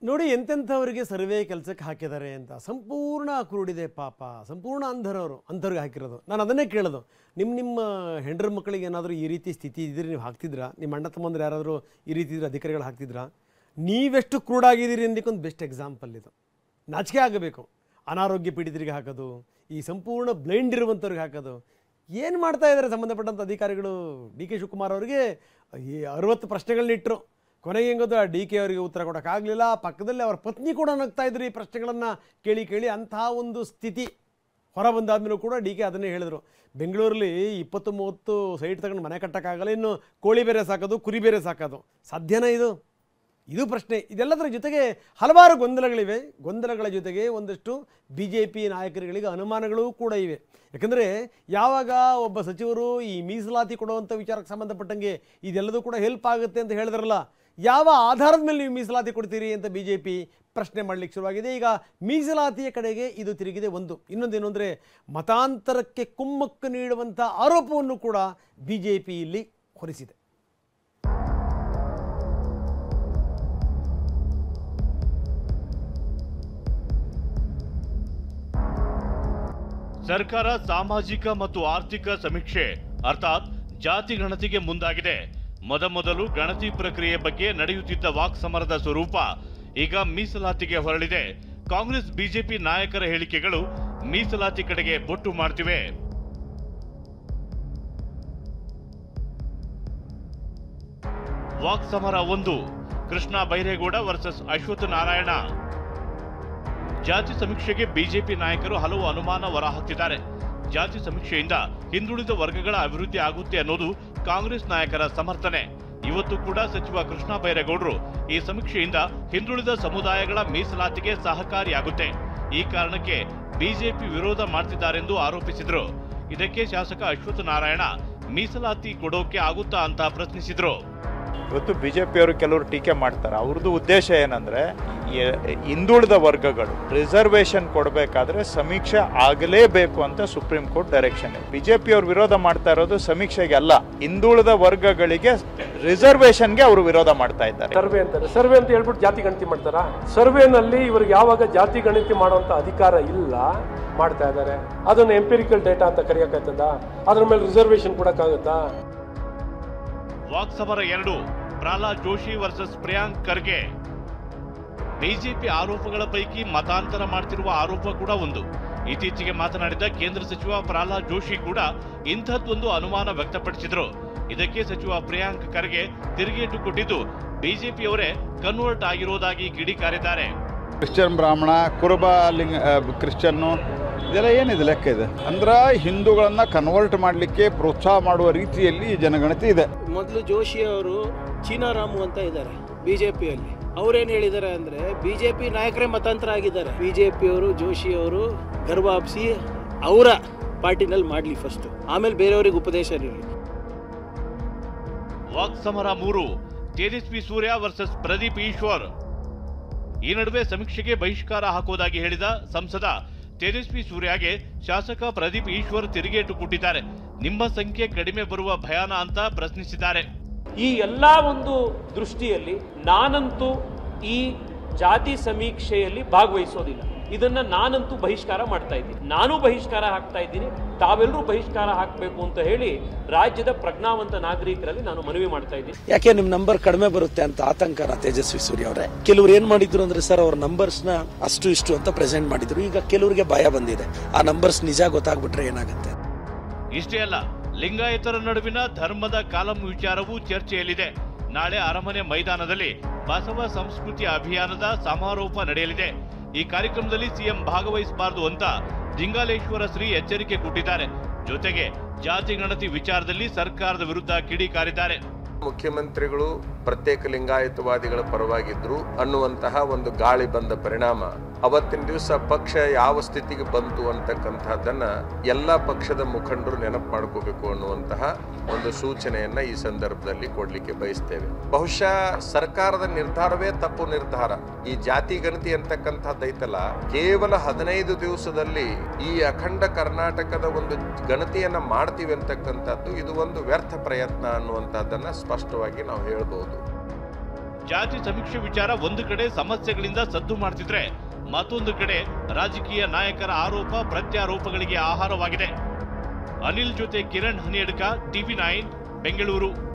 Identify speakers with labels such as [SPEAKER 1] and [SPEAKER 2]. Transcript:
[SPEAKER 1] ನೋಡಿ ಎಂತೆಂಥವರಿಗೆ ಸರ್ವೆ ಕೆಲಸಕ್ಕೆ ಹಾಕಿದ್ದಾರೆ ಅಂತ ಸಂಪೂರ್ಣ ಕುರುಡಿದೆ ಪಾಪ, ಸಂಪೂರ್ಣ ಅಂಧರವರು ಅಂಥವ್ರಿಗೆ ಹಾಕಿರೋದು. ನಾನು ಅದನ್ನೇ ಕೇಳೋದು, ನಿಮ್ಮ ಹೆಂಡ್ರ ಮಕ್ಕಳಿಗೆ ಏನಾದರೂ ಈ ರೀತಿ ಸ್ಥಿತಿ ಇದ್ದರೆ ನೀವು ಹಾಕ್ತಿದ್ರಾ? ನಿಮ್ಮ ಅಣ್ಣ ತಮ್ಮಂದ್ರೆ ಯಾರಾದರೂ ಈ ರೀತಿ ಇದ್ರೆ ಅಧಿಕಾರಿಗಳು ಹಾಕ್ತಿದ್ರಾ? ನೀವೆಷ್ಟು ಕ್ರೂಡಾಗಿದ್ದೀರಿ ಅನ್ನೋಕ್ಕೊಂದು ಬೆಸ್ಟ್ ಎಕ್ಸಾಂಪಲ್ ಇದು. ನಾಚಿಕೆ ಆಗಬೇಕು. ಅನಾರೋಗ್ಯ ಪೀಡಿತರಿಗೆ ಹಾಕೋದು, ಈ ಸಂಪೂರ್ಣ ಬ್ಲೈಂಡ್ ಇರುವಂಥವ್ರಿಗೆ ಹಾಕೋದು, ಏನು ಮಾಡ್ತಾ ಇದ್ದಾರೆ ಸಂಬಂಧಪಟ್ಟಂಥ ಅಧಿಕಾರಿಗಳು? ಡಿ ಕೆ ಶಿವಕುಮಾರ್ ಅವರಿಗೆ 60 ಪ್ರಶ್ನೆಗಳನ್ನಿಟ್ಟರು. ಕೊನೆಗೆ ಹೆಂಗೋದು ಡಿ ಕೆ ಅವರಿಗೆ ಉತ್ತರ ಕೊಡೋಕ್ಕಾಗಲಿಲ್ಲ. ಪಕ್ಕದಲ್ಲಿ ಅವರ ಪತ್ನಿ ಕೂಡ ನಗ್ತಾ ಇದ್ರು ಈ ಪ್ರಶ್ನೆಗಳನ್ನು ಕೇಳಿ ಕೇಳಿ. ಅಂತಹ ಒಂದು ಸ್ಥಿತಿ ಹೊರ ಬಂದಾದ್ಮೇಲೂ ಕೂಡ ಡಿ ಕೆ ಅದನ್ನೇ ಹೇಳಿದರು. ಬೆಂಗಳೂರಲ್ಲಿ 20-30 ಸೈಟ್ ತಗೊಂಡು ಮನೆ ಕಟ್ಟೋಕ್ಕಾಗಲ್ಲ, ಇನ್ನು ಕೋಳಿ ಬೇರೆ ಸಾಕೋದು, ಕುರಿ ಬೇರೆ ಸಾಕೋದು ಸಾಧ್ಯನಾ? ಇದು ಪ್ರಶ್ನೆ. ಇದೆಲ್ಲದರ ಜೊತೆಗೆ ಹಲವಾರು ಗೊಂದಲಗಳಿವೆ. ಗೊಂದಲಗಳ ಜೊತೆಗೆ ಒಂದಷ್ಟು BJP ನಾಯಕರುಗಳಿಗೆ ಅನುಮಾನಗಳೂ ಕೂಡ ಇವೆ. ಯಾಕಂದರೆ ಯಾವಾಗ ಒಬ್ಬ ಸಚಿವರು ಈ ಮೀಸಲಾತಿ ಕೊಡುವಂಥ ವಿಚಾರಕ್ಕೆ ಸಂಬಂಧಪಟ್ಟಂಗೆ ಇದೆಲ್ಲದೂ ಕೂಡ ಹೆಲ್ಪ್ ಆಗುತ್ತೆ ಅಂತ ಹೇಳಿದ್ರಲ್ಲ, ಯಾವ ಆಧಾರದ ಮೇಲೆ ನೀವು ಮೀಸಲಾತಿ ಕೊಡ್ತೀರಿ ಅಂತ BJP ಪ್ರಶ್ನೆ ಮಾಡಲಿಕ್ಕೆ ಶುರುವಾಗಿದೆ. ಈಗ ಮೀಸಲಾತಿಯ ಕಡೆಗೆ ಇದು ತಿರುಗಿದೆ. ಇನ್ನೊಂದೇನು ಅಂದರೆ ಮತಾಂತರಕ್ಕೆ ಕುಮ್ಮಕ್ಕು ನೀಡುವಂಥ ಆರೋಪವನ್ನು ಕೂಡ BJP ಇಲ್ಲಿ ಹೊರಿಸಿದೆ.
[SPEAKER 2] ಸರ್ಕಾರ ಸಾಮಾಜಿಕ ಮತ್ತು ಆರ್ಥಿಕ ಸಮೀಕ್ಷೆ ಅರ್ಥಾತ್ ಜಾತಿ ಗಣತಿಗೆ ಮುಂದಾಗಿದೆ. ಮೊದಲು ಗಣತಿ ಪ್ರಕ್ರಿಯೆ ಬಗ್ಗೆ ನಡೆಯುತ್ತಿದ್ದ ವಾಕ್ಸಮರದ ಸ್ವರೂಪ ಈಗ ಮೀಸಲಾತಿಗೆ ಹೊರಳಿದೆ. ಕಾಂಗ್ರೆಸ್ BJP ನಾಯಕರ ಹೇಳಿಕೆಗಳು ಮೀಸಲಾತಿ ಕಡೆಗೆ ಬೊಟ್ಟು ಮಾಡ್ತಿವೆ. ವಾಕ್ಸಮರ 1 ಕೃಷ್ಣ ಬೈರೇಗೌಡ ವರ್ಸಸ್ ಅಶ್ವಥ್ ನಾರಾಯಣ. ಜಾತಿ ಸಮೀಕ್ಷೆಗೆ BJP ನಾಯಕರು ಹಲವು ಅನುಮಾನ ಹೊರಹಾಕಿದ್ದಾರೆ. ಜಾತಿ ಸಮೀಕ್ಷೆಯಿಂದ ಹಿಂದುಳಿದ ವರ್ಗಗಳ ಅಭಿವೃದ್ಧಿ ಆಗುತ್ತೆ ಅನ್ನೋದು ಕಾಂಗ್ರೆಸ್ ನಾಯಕರ ಸಮರ್ಥನೆ. ಇವತ್ತು ಕೂಡ ಸಚಿವ ಕೃಷ್ಣ ಬೈರೇಗೌಡರು ಈ ಸಮೀಕ್ಷೆಯಿಂದ ಹಿಂದುಳಿದ ಸಮುದಾಯಗಳ ಮೀಸಲಾತಿಗೆ ಸಹಕಾರಿಯಾಗುತ್ತೆ, ಈ ಕಾರಣಕ್ಕೆ BJP ವಿರೋಧ ಮಾಡ್ತಿದ್ದಾರೆಂದು ಆರೋಪಿಸಿದರು. ಇದಕ್ಕೆ ಶಾಸಕ ಅಶ್ವಥ್ ನಾರಾಯಣ ಮೀಸಲಾತಿ ಕೊಡೋಕೆ ಆಗುತ್ತಾ ಅಂತ ಪ್ರಶ್ನಿಸಿದ್ರು.
[SPEAKER 3] ಇವತ್ತು BJP ಅವರು ಕೆಲವರು ಟೀಕೆ ಮಾಡ್ತಾರೆ. ಅವ್ರದ್ದು ಉದ್ದೇಶ ಏನಂದ್ರೆ ಹಿಂದುಳಿದ ವರ್ಗಗಳು ರಿಸರ್ವೇಶನ್ ಕೊಡಬೇಕಾದ್ರೆ ಸಮೀಕ್ಷೆ ಆಗಲೇಬೇಕು ಅಂತ ಸುಪ್ರೀಂ ಕೋರ್ಟ್ ಡೈರೆಕ್ಷನ್. BJP ಅವರು ವಿರೋಧ ಮಾಡ್ತಾ ಇರೋದು ಸಮೀಕ್ಷೆಗೆ ಅಲ್ಲ, ಹಿಂದುಳಿದ ವರ್ಗಗಳಿಗೆ ರಿಸರ್ವೇಶನ್ಗೆ ಅವರು ವಿರೋಧ ಮಾಡ್ತಾ ಇದ್ದಾರೆ.
[SPEAKER 4] ಸರ್ವೆ ಅಂತಾರೆ, ಸರ್ವೆ ಅಂತ ಹೇಳ್ಬಿಟ್ಟು ಜಾತಿ ಗಣತಿ ಮಾಡ್ತಾರ? ಸರ್ವೆನಲ್ಲಿ ಇವ್ರಿಗೆ ಯಾವಾಗ ಜಾತಿ ಗಣತಿ ಮಾಡುವಂತ ಅಧಿಕಾರ ಇಲ್ಲ, ಮಾಡ್ತಾ ಇದ್ದಾರೆ. ಅದನ್ನ ಎಂಪಿರಿಕಲ್ ಡೇಟಾ ಅಂತ ಕರೆಯಕ್ಕಾಗ್ತದ? ಅದ್ರ ಮೇಲೆ ರಿಸರ್ವೇಶನ್ ಕೊಡಕ್ಕಾಗತ್ತಾ?
[SPEAKER 2] ವಾಕ್ಸಮರ 2 ಪ್ರಹ್ಲಾದ್ ಜೋಶಿ ವರ್ಸಸ್ ಪ್ರಿಯಾಂಕ್ ಖರ್ಗೆ. BJP ಆರೋಪಗಳ ಪೈಕಿ ಮತಾಂತರ ಮಾಡ್ತಿರುವ ಆರೋಪ ಕೂಡ ಒಂದು. ಇತ್ತೀಚೆಗೆ ಮಾತನಾಡಿದ ಕೇಂದ್ರ ಸಚಿವ ಪ್ರಹ್ಲಾದ್ ಜೋಶಿ ಕೂಡ ಇಂಥದ್ದೊಂದು ಅನುಮಾನ ವ್ಯಕ್ತಪಡಿಸಿದ್ರು. ಇದಕ್ಕೆ ಸಚಿವ ಪ್ರಿಯಾಂಕ್ ಖರ್ಗೆ ತಿರುಗೇಟು ಕೊಟ್ಟಿದ್ದು BJP ಅವರೇ ಕನ್ವರ್ಟ್ ಆಗಿರೋದಾಗಿ ಕಿಡಿಕಾರಿದ್ದಾರೆ.
[SPEAKER 5] ಕ್ರಿಶ್ಚಿಯನ್ ಬ್ರಾಹ್ಮಣ, ಕುರುಬ ಲಿಂಗ ಕ್ರಿಶ್ಚಿಯನ್ನು, ಇದೆಲ್ಲ ಏನಿದೆ ಲೆಕ್ಕ ಇದೆ ಅಂದ್ರೆ ಹಿಂದೂಗಳನ್ನ ಕನ್ವರ್ಟ್ ಮಾಡಲಿಕ್ಕೆ ಪ್ರೋತ್ಸಾಹ ಮಾಡುವ ರೀತಿಯಲ್ಲಿ ಜನಗಣತಿ ಇದೆ.
[SPEAKER 6] ಮೊದಲು ಜೋಶಿ ಅವರು ಚೀನಾರಾಮು ಅಂತ ಇದ್ದಾರೆ BJPಯಲ್ಲಿ. ಅವ್ರೇನು ಹೇಳಿದ್ದಾರೆ ಅಂದ್ರೆ BJP ನಾಯಕರೇ ಮತಾಂತರ ಆಗಿದ್ದಾರೆ. BJP ಅವರು ಜೋಶಿ ಅವರು ಗರ್ವಾಪ್ಸಿ ಅವರ ಪಾರ್ಟಿನಲ್ಲಿ ಮಾಡಲಿ ಫಸ್ಟ್, ಆಮೇಲೆ ಬೇರೆಯವರಿಗೆ ಉಪದೇಶ ನೀಡಲಿ.
[SPEAKER 2] ವಾಕ್ಸಮರ 3 ತೇಜಸ್ವಿ ಸೂರ್ಯ ವರ್ಸಸ್ ಪ್ರದೀಪ್ ಈಶ್ವರ್. ಈ ನಡುವೆ ಸಮೀಕ್ಷೆಗೆ ಬಹಿಷ್ಕಾರ ಹಾಕೋದಾಗಿ ಹೇಳಿದ ಸಂಸದ ತೇಜಸ್ವಿ ಸೂರ್ಯಗೆ ಶಾಸಕ ಪ್ರದೀಪ್ ಈಶ್ವರ್ ತಿರುಗೇಟು ಕೊಟ್ಟಿದ್ದಾರೆ. ನಿಮ್ಮ ಸಂಖ್ಯೆ ಕಡಿಮೆ ಬರುವ ಭಯಾನ ಅಂತ ಪ್ರಶ್ನಿಸಿದ್ದಾರೆ.
[SPEAKER 7] ಈ ಎಲ್ಲಾ ಒಂದು ದೃಷ್ಟಿಯಲ್ಲಿ ನಾನಂತೂ ಈ ಜಾತಿ ಸಮೀಕ್ಷೆಯಲ್ಲಿ ಭಾಗವಹಿಸೋದಿಲ್ಲ. ಇದನ್ನ ನಾನಂತೂ ಬಹಿಷ್ಕಾರ ಮಾಡ್ತಾ ಇದ್ದೀನಿ. ನಾನು ಬಹಿಷ್ಕಾರ ಹಾಕ್ತಾ ಇದ್ದೀನಿ, ತಾವೆಲ್ಲರೂ ಬಹಿಷ್ಕಾರ ಹಾಕಬೇಕು ಅಂತ ಹೇಳಿ ರಾಜ್ಯದ ಪ್ರಜ್ಞಾವಂತ ನಾಗರಿಕರಲ್ಲಿ ನಾನು ಮನವಿ ಮಾಡ್ತಾ ಇದ್ದೀನಿ.
[SPEAKER 6] ಯಾಕೆ ನಿಮ್ ನಂಬರ್ ಕಡಿಮೆ ಬರುತ್ತೆ ಅಂತ ಆತಂಕನ ತೇಜಸ್ವಿ ಸೂರ್ಯ ಅವರೇ? ಕೆಲವರು ಏನ್ ಮಾಡಿದ್ರು ಅಂದ್ರೆ ಸರ್, ಅವ್ರ ನಂಬರ್ಸ್ ನ ಅಷ್ಟು ಇಷ್ಟು ಅಂತ ಪ್ರೆಸೆಂಟ್ ಮಾಡಿದ್ರು. ಈಗ ಕೆಲವರಿಗೆ ಭಯ ಬಂದಿದೆ, ಆ ನಂಬರ್ಸ್ ನಿಜ ಗೊತ್ತಾಗ್ಬಿಟ್ರೆ ಏನಾಗುತ್ತೆ.
[SPEAKER 2] ಇಷ್ಟೇ ಅಲ್ಲ, ಲಿಂಗಾಯತರ ನಡುವಿನ ಧರ್ಮದ ಕಾಲಂ ವಿಚಾರವೂ ಚರ್ಚೆಯಲ್ಲಿದೆ. ನಾಳೆ ಅರಮನೆ ಮೈದಾನದಲ್ಲಿ ಬಸವ ಸಂಸ್ಕೃತಿ ಅಭಿಯಾನದ ಸಮಾರೋಪ ನಡೆಯಲಿದೆ. ಈ ಕಾರ್ಯಕ್ರಮದಲ್ಲಿ CM ಭಾಗವಹಿಸಬಾರದು ಅಂತ ಜಿಂಗಾಲೇಶ್ವರ ಶ್ರೀ ಎಚ್ಚರಿಕೆ ಕೊಟ್ಟಿದ್ದಾರೆ. ಜೊತೆಗೆ ಜಾತಿ ಗಣತಿ ವಿಚಾರದಲ್ಲಿ ಸರ್ಕಾರದ ವಿರುದ್ಧ ಕಿಡಿಕಾರಿದ್ದಾರೆ.
[SPEAKER 8] ಮುಖ್ಯಮಂತ್ರಿಗಳು ಪ್ರತ್ಯೇಕ ಲಿಂಗಾಯತವಾದಿಗಳ ಪರವಾಗಿದ್ರು ಅನ್ನುವಂತಹ ಒಂದು ಗಾಳಿ ಬಂದ ಪರಿಣಾಮ ಅವತ್ತಿನ ದಿವಸ ಪಕ್ಷ ಯಾವ ಸ್ಥಿತಿಗೆ ಬಂತು ಅಂತಕ್ಕಂಥದ್ದನ್ನ ಎಲ್ಲ ಪಕ್ಷದ ಮುಖಂಡರು ನೆನಪು ಮಾಡ್ಕೋಬೇಕು ಅನ್ನುವಂತಹ ಒಂದು ಸೂಚನೆಯನ್ನ ಈ ಸಂದರ್ಭದಲ್ಲಿ ಕೊಡ್ಲಿಕ್ಕೆ ಬಯಸ್ತೇವೆ. ಬಹುಶಃ ಸರ್ಕಾರದ ನಿರ್ಧಾರವೇ ತಪ್ಪು ನಿರ್ಧಾರ. ಈ ಜಾತಿ ಗಣತಿ ಅಂತಕ್ಕಂಥದ್ದೈತಲ್ಲ, ಕೇವಲ 15 ದಿವಸದಲ್ಲಿ ಈ ಅಖಂಡ ಕರ್ನಾಟಕದ ಒಂದು ಗಣತಿಯನ್ನ ಮಾಡ್ತೀವಿ ಅಂತಕ್ಕಂಥದ್ದು ಇದು ಒಂದು ವ್ಯರ್ಥ ಪ್ರಯತ್ನ ಅನ್ನುವಂಥದ್ದನ್ನ ಸ್ಪಷ್ಟವಾಗಿ ನಾವು ಹೇಳ್ಬೋದು.
[SPEAKER 2] ಜಾತಿ ಸಮೀಕ್ಷೆ ವಿಚಾರ ಒಂದು ಕಡೆ ಸಮಸ್ಯೆಗಳಿಂದ ಸದ್ದು ಮಾಡ್ತಿದ್ರೆ, ಮತ್ತೊಂದು ಕಡೆ ರಾಜಕೀಯ ನಾಯಕರ ಆರೋಪ ಪ್ರತ್ಯಾರೋಪಗಳಿಗೆ ಆಹಾರವಾಗಿದೆ. ಅನಿಲ್ ಜೊತೆ ಕಿರಣ್ ಹನಿಯಡ್ಕ, TV9 ಬೆಂಗಳೂರು.